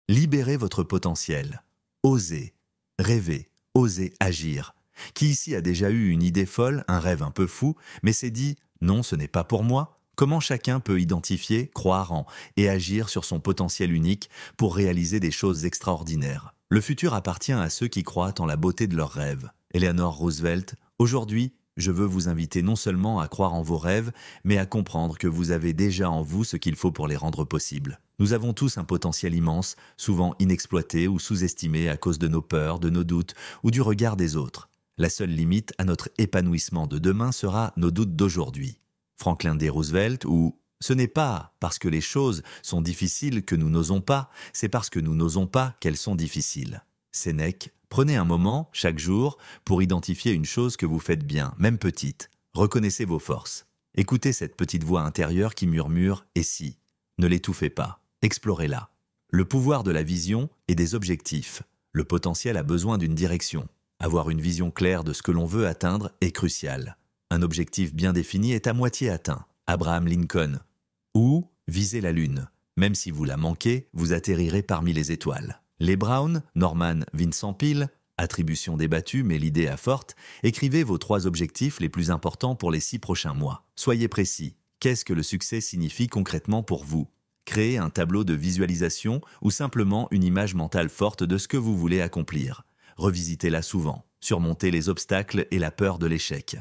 Libérez votre potentiel. Osez, rêvez, osez agir. Qui ici a déjà eu une idée folle, un rêve un peu fou, mais s'est dit « non, ce n'est pas pour moi ». Comment chacun peut identifier, croire en et agir sur son potentiel unique pour réaliser des choses extraordinaires. Le futur appartient à ceux qui croient en la beauté de leurs rêves. Eleanor Roosevelt, aujourd'hui, je veux vous inviter non seulement à croire en vos rêves, mais à comprendre que vous avez déjà en vous ce qu'il faut pour les rendre possibles. Nous avons tous un potentiel immense, souvent inexploité ou sous-estimé à cause de nos peurs, de nos doutes ou du regard des autres. La seule limite à notre épanouissement de demain sera nos doutes d'aujourd'hui. Franklin D. Roosevelt ou « Ce n'est pas parce que les choses sont difficiles que nous n'osons pas, c'est parce que nous n'osons pas qu'elles sont difficiles. » Sénèque, prenez un moment, chaque jour, pour identifier une chose que vous faites bien, même petite. Reconnaissez vos forces. Écoutez cette petite voix intérieure qui murmure « Et si ?» Ne l'étouffez pas, explorez-la. Le pouvoir de la vision et des objectifs. Le potentiel a besoin d'une direction. Avoir une vision claire de ce que l'on veut atteindre est crucial. Un objectif bien défini est à moitié atteint. Abraham Lincoln. Ou visez la Lune. Même si vous la manquez, vous atterrirez parmi les étoiles. Les Brown, Norman Vincent Peale, attribution débattue mais l'idée est forte, écrivez vos 3 objectifs les plus importants pour les 6 prochains mois. Soyez précis. Qu'est-ce que le succès signifie concrètement pour vous? Créez un tableau de visualisation ou simplement une image mentale forte de ce que vous voulez accomplir. Revisitez-la souvent. Surmontez les obstacles et la peur de l'échec.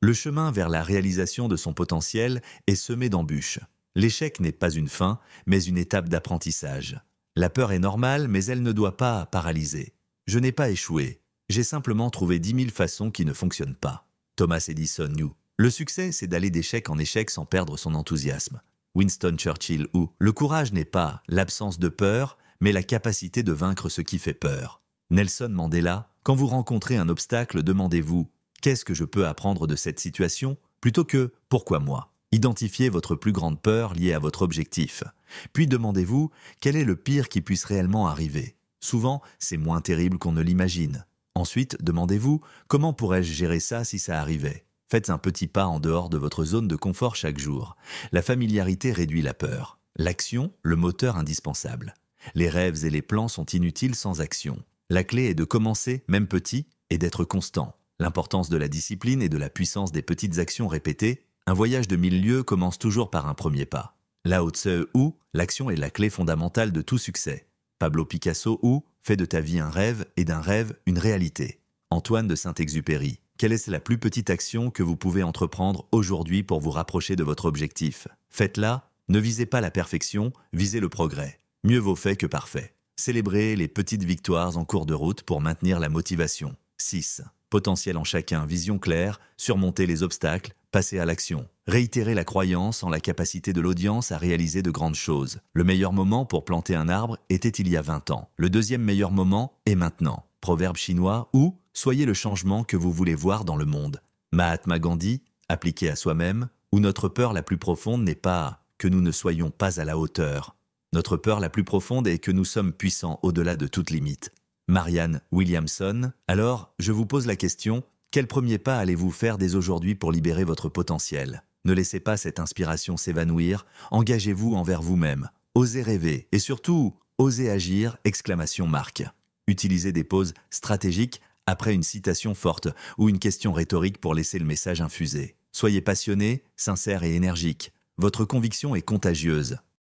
Le chemin vers la réalisation de son potentiel est semé d'embûches. L'échec n'est pas une fin, mais une étape d'apprentissage. La peur est normale, mais elle ne doit pas paralyser. Je n'ai pas échoué. J'ai simplement trouvé 10 000 façons qui ne fonctionnent pas. Thomas Edison New. Le succès, c'est d'aller d'échec en échec sans perdre son enthousiasme. Winston Churchill ou le courage n'est pas l'absence de peur, mais la capacité de vaincre ce qui fait peur. Nelson Mandela. Quand vous rencontrez un obstacle, demandez-vous « Qu'est-ce que je peux apprendre de cette situation ?» plutôt que « Pourquoi moi ?» Identifiez votre plus grande peur liée à votre objectif. Puis demandez-vous « Quel est le pire qui puisse réellement arriver ?» Souvent, c'est moins terrible qu'on ne l'imagine. Ensuite, demandez-vous « Comment pourrais-je gérer ça si ça arrivait ?» Faites un petit pas en dehors de votre zone de confort chaque jour. La familiarité réduit la peur. L'action, le moteur indispensable. Les rêves et les plans sont inutiles sans action. La clé est de commencer, même petit, et d'être constant. L'importance de la discipline et de la puissance des petites actions répétées. Un voyage de 1000 lieues commence toujours par un premier pas. Lao Tse ou l'action est la clé fondamentale de tout succès. Pablo Picasso ou fais de ta vie un rêve et d'un rêve une réalité. Antoine de Saint-Exupéry. Quelle est la plus petite action que vous pouvez entreprendre aujourd'hui pour vous rapprocher de votre objectif? Faites-la, ne visez pas la perfection, visez le progrès. Mieux vaut fait que parfait. Célébrez les petites victoires en cours de route pour maintenir la motivation. 6. Potentiel en chacun, vision claire, surmonter les obstacles, passer à l'action. Réitérer la croyance en la capacité de l'audience à réaliser de grandes choses. Le meilleur moment pour planter un arbre était il y a 20 ans. Le deuxième meilleur moment est maintenant. Proverbe chinois ou soyez le changement que vous voulez voir dans le monde. Mahatma Gandhi, appliqué à soi-même, où notre peur la plus profonde n'est pas que nous ne soyons pas à la hauteur. Notre peur la plus profonde est que nous sommes puissants au-delà de toute limite. Marianne Williamson, alors je vous pose la question, quel premier pas allez-vous faire dès aujourd'hui pour libérer votre potentiel? Ne laissez pas cette inspiration s'évanouir, engagez-vous envers vous-même, osez rêver et surtout, osez agir, exclamation marque. Utilisez des pauses stratégiques après une citation forte ou une question rhétorique pour laisser le message infuser. Soyez passionné, sincère et énergique. Votre conviction est contagieuse.